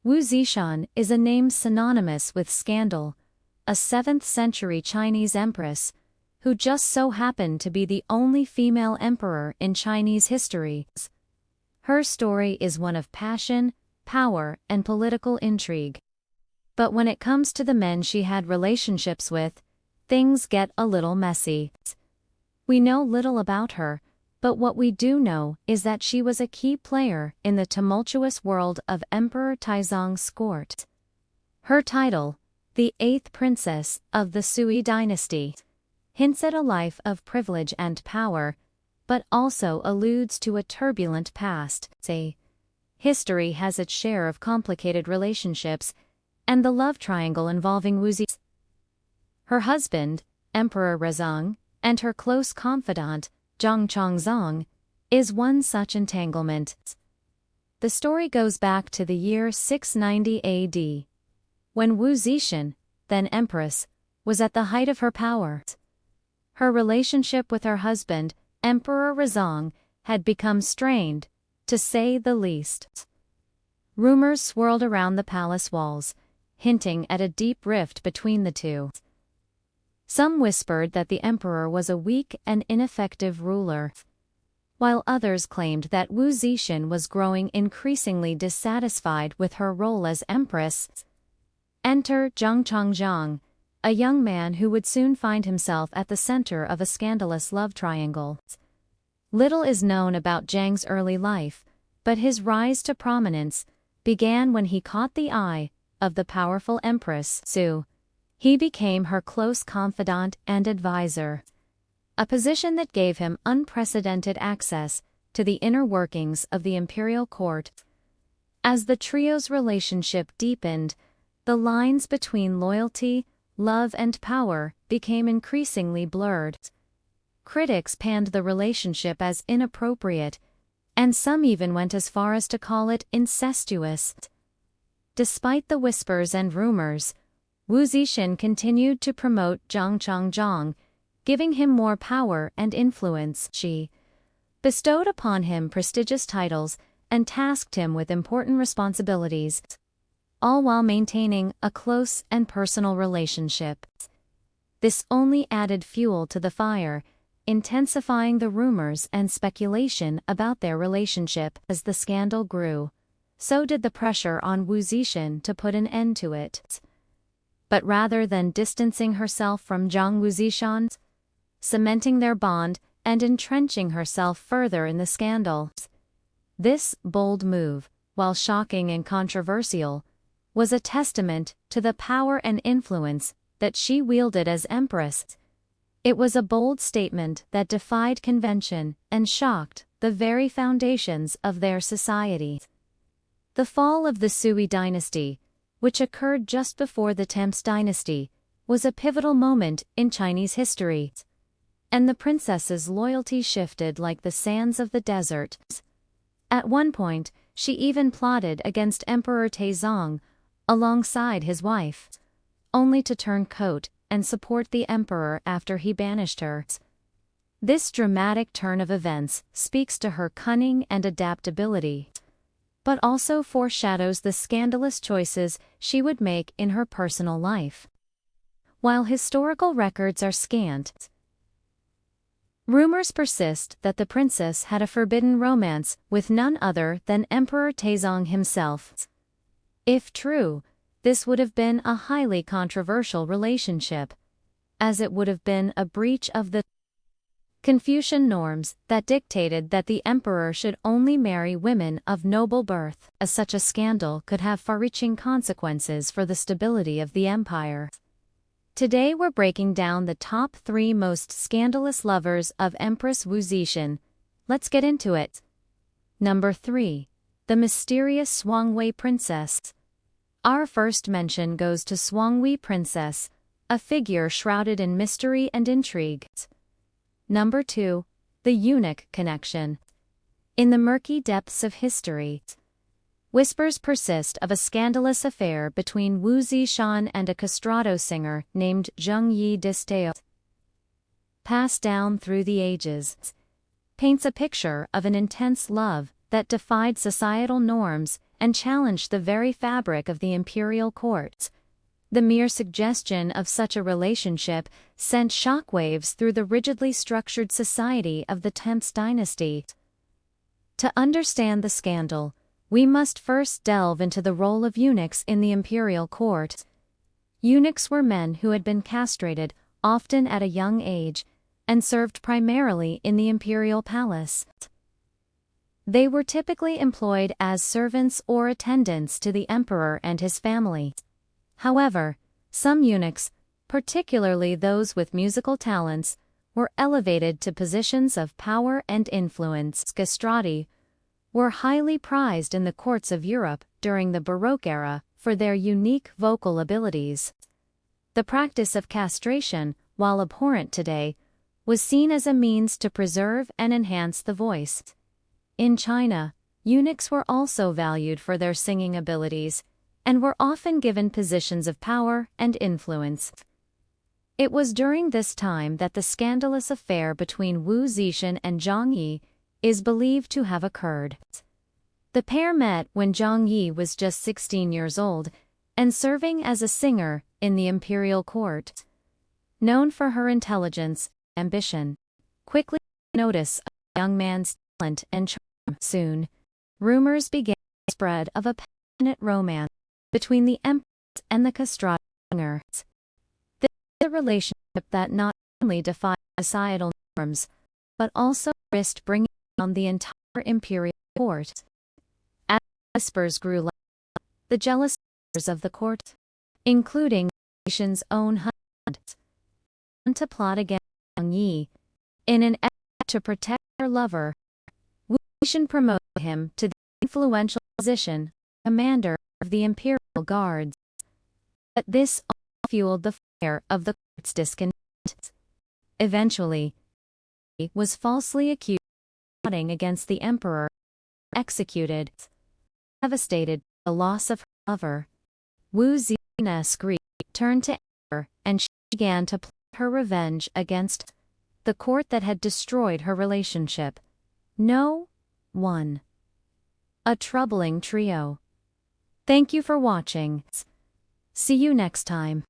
Wu Zetian is a name synonymous with scandal, a 7th-century Chinese empress, who just so happened to be the only female emperor in Chinese history. Her story is one of passion, power, and political intrigue. But when it comes to the men she had relationships with, things get a little messy. We know little about her, but what we do know is that she was a key player in the tumultuous world of Emperor Taizong's court. Her title, the 8th princess of the Sui dynasty, hints at a life of privilege and power, but also alludes to a turbulent past. History has its share of complicated relationships, and the love triangle involving Wu Zetian, her husband, Emperor Zhang, and her close confidant, Zhang Changzong, is one such entanglement. The story goes back to the year 690 AD, when Wu Zetian, then Empress, was at the height of her power. Her relationship with her husband, Emperor Zhang, had become strained, to say the least. Rumors swirled around the palace walls, hinting at a deep rift between the two. Some whispered that the emperor was a weak and ineffective ruler, while others claimed that Wu Zetian was growing increasingly dissatisfied with her role as empress. Enter Zhang Changzong, a young man who would soon find himself at the center of a scandalous love triangle. Little is known about Zhang's early life, but his rise to prominence began when he caught the eye of the powerful Empress Su. He became her close confidant and advisor, a position that gave him unprecedented access to the inner workings of the imperial court. As the trio's relationship deepened, the lines between loyalty, love, and power became increasingly blurred. Critics panned the relationship as inappropriate, and some even went as far as to call it incestuous. Despite the whispers and rumors, Wu Zetian continued to promote Zhang Changzong, giving him more power and influence. She bestowed upon him prestigious titles and tasked him with important responsibilities, all while maintaining a close and personal relationship. This only added fuel to the fire, intensifying the rumors and speculation about their relationship. As the scandal grew, so did the pressure on Wu Zetian to put an end to it. But rather than distancing herself from Zhang Wu Zetian, cementing their bond and entrenching herself further in the scandal, this bold move, while shocking and controversial, was a testament to the power and influence that she wielded as empress. It was a bold statement that defied convention and shocked the very foundations of their society. The fall of the Sui dynasty, which occurred just before the Tang dynasty, was a pivotal moment in Chinese history, and the princess's loyalty shifted like the sands of the desert. At one point, she even plotted against Emperor Taizong alongside his wife, only to turn coat and support the emperor after he banished her. This dramatic turn of events speaks to her cunning and adaptability, but also foreshadows the scandalous choices she would make in her personal life. While historical records are scant, rumors persist that the princess had a forbidden romance with none other than Emperor Taizong himself. If true, this would have been a highly controversial relationship, as it would have been a breach of the Confucian norms that dictated that the emperor should only marry women of noble birth, as such a scandal could have far-reaching consequences for the stability of the empire. Today we're breaking down the top 3 most scandalous lovers of Empress Wu Zetian. Let's get into it. Number 3. The mysterious Shuanghui princess. Our first mention goes to Shuanghui princess, a figure shrouded in mystery and intrigue. Number 2. The eunuch connection. In the murky depths of history, whispers persist of a scandalous affair between Wu Zetian and a castrato singer named Zhang Yizhi, passed down through the ages, paints a picture of an intense love that defied societal norms and challenged the very fabric of the imperial courts. The mere suggestion of such a relationship sent shockwaves through the rigidly structured society of the 10th dynasty. To understand the scandal, we must first delve into the role of eunuchs in the imperial court. Eunuchs were men who had been castrated, often at a young age, and served primarily in the imperial palace. They were typically employed as servants or attendants to the emperor and his family. However, some eunuchs, particularly those with musical talents, were elevated to positions of power and influence. Castrati were highly prized in the courts of Europe during the Baroque era for their unique vocal abilities. The practice of castration, while abhorrent today, was seen as a means to preserve and enhance the voice. In China, eunuchs were also valued for their singing abilities, and were often given positions of power and influence. It was during this time that the scandalous affair between Wu Zetian and Zhang Yizhi is believed to have occurred. The pair met when Zhang Yizhi was just 16 years old, and serving as a singer in the imperial court. Known for her intelligence and ambition, quickly notice a young man's talent and charm. Soon, rumors began to spread of a passionate romance between the Empress and the castrated singer. This is a relationship that not only defied societal norms, but also risked bringing down the entire imperial court. As whispers grew loud, the jealous members of the court, including the nation's own husband, began to plot against Zhang Yizhi. In an effort to protect their lover, Wu Zetian promoted him to the influential position of commander of the imperial guards. But this all fueled the fire of the court's discontent. Eventually, he was falsely accused of plotting against the emperor and executed. Devastated by the loss of her lover, Wu Zetian's grief turned to anger, and she began to plot her revenge against the court that had destroyed her relationship. No. 1. A troubling trio. Thank you for watching. See you next time.